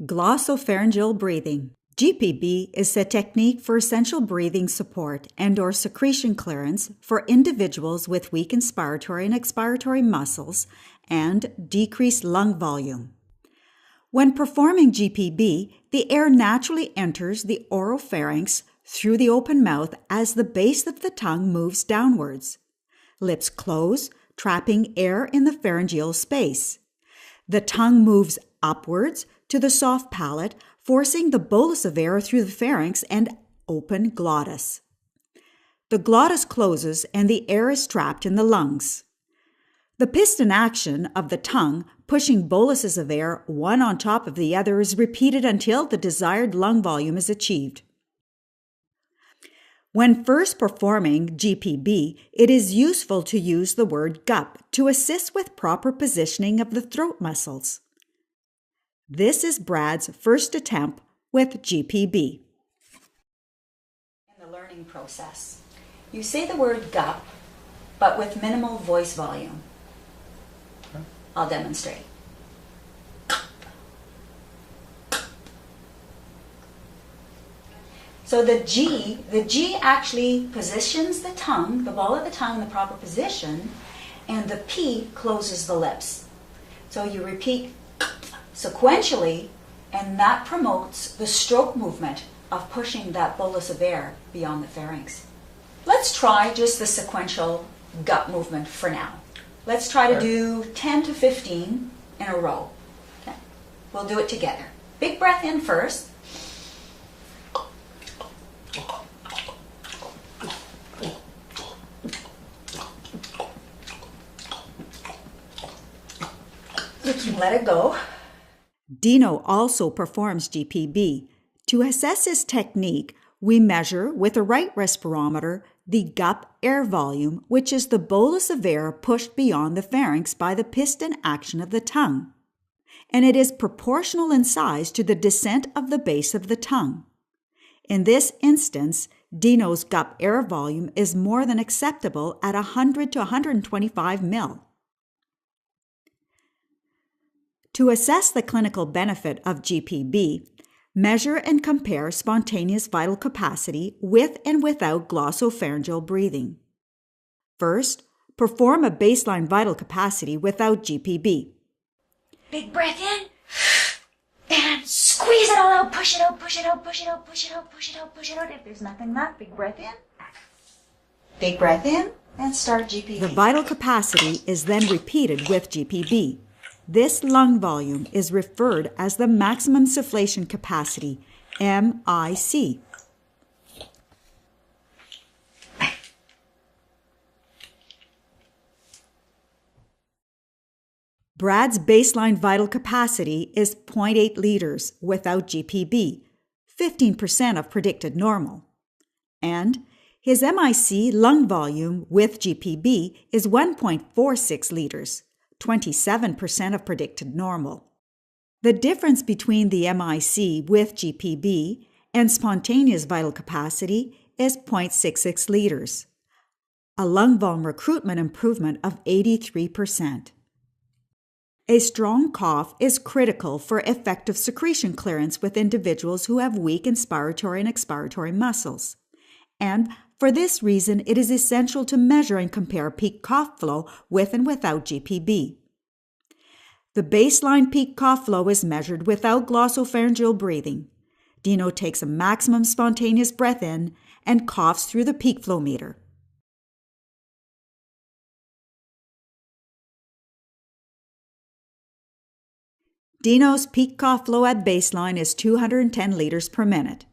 Glossopharyngeal breathing. GPB is a technique for essential breathing support and/or secretion clearance for individuals with weak inspiratory and expiratory muscles and decreased lung volume. When performing GPB, the air naturally enters the oropharynx through the open mouth as the base of the tongue moves downwards. Lips close, trapping air in the pharyngeal space. The tongue moves upwards to the soft palate, forcing the bolus of air through the pharynx and open glottis. The glottis closes and the air is trapped in the lungs. The piston action of the tongue, pushing boluses of air one on top of the other, is repeated until the desired lung volume is achieved. When first performing GPB, it is useful to use the word gup to assist with proper positioning of the throat muscles. This is Brad's first attempt with GPB. In the learning process, you say the word gup, but with minimal voice volume. I'll demonstrate. So the G actually positions the tongue, the ball of the tongue in the proper position, and the P closes the lips. So you repeat sequentially, and that promotes the stroke movement of pushing that bolus of air beyond the pharynx. Let's try just the sequential gut movement for now. Let's try to do 10 to 15 in a row. Okay. We'll do it together. Big breath in first. You can let it go. Dino also performs GPB. To assess his technique, we measure with a right respirometer the gup air volume, which is the bolus of air pushed beyond the pharynx by the piston action of the tongue, and it is proportional in size to the descent of the base of the tongue. In this instance, Dino's gup air volume is more than acceptable at 100 to 125 ml. To assess the clinical benefit of GPB, measure and compare spontaneous vital capacity with and without glossopharyngeal breathing. First, perform a baseline vital capacity without GPB. Big breath in, and squeeze it all out, push it out, push it out, push it out, push it out, push it out, push it out. If there's nothing left, big breath in. Big breath in, and start GPB. The vital capacity is then repeated with GPB. This lung volume is referred as the maximum sufflation capacity, MIC. Brad's baseline vital capacity is 0.8 liters without GPB, 15% of predicted normal. And his MIC lung volume with GPB is 1.46 liters. 27% of predicted normal. The difference between the MIC with GPB and spontaneous vital capacity is 0.66 liters, a lung volume recruitment improvement of 83%. A strong cough is critical for effective secretion clearance with individuals who have weak inspiratory and expiratory muscles. And for this reason, it is essential to measure and compare peak cough flow with and without GPB. The baseline peak cough flow is measured without glossopharyngeal breathing. Dino takes a maximum spontaneous breath in and coughs through the peak flow meter. Dino's peak cough flow at baseline is 210 liters per minute.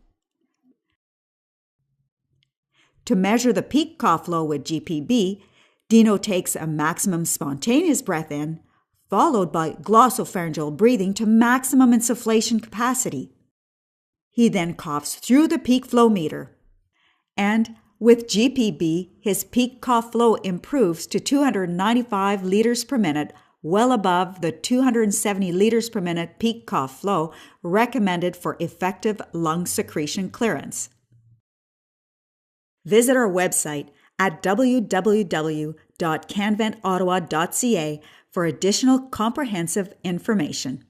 To measure the peak cough flow with GPB, Dino takes a maximum spontaneous breath in, followed by glossopharyngeal breathing to maximum insufflation capacity. He then coughs through the peak flow meter. And with GPB, his peak cough flow improves to 295 liters per minute, well above the 270 liters per minute peak cough flow recommended for effective lung secretion clearance. Visit our website at www.canventottawa.ca for additional comprehensive information.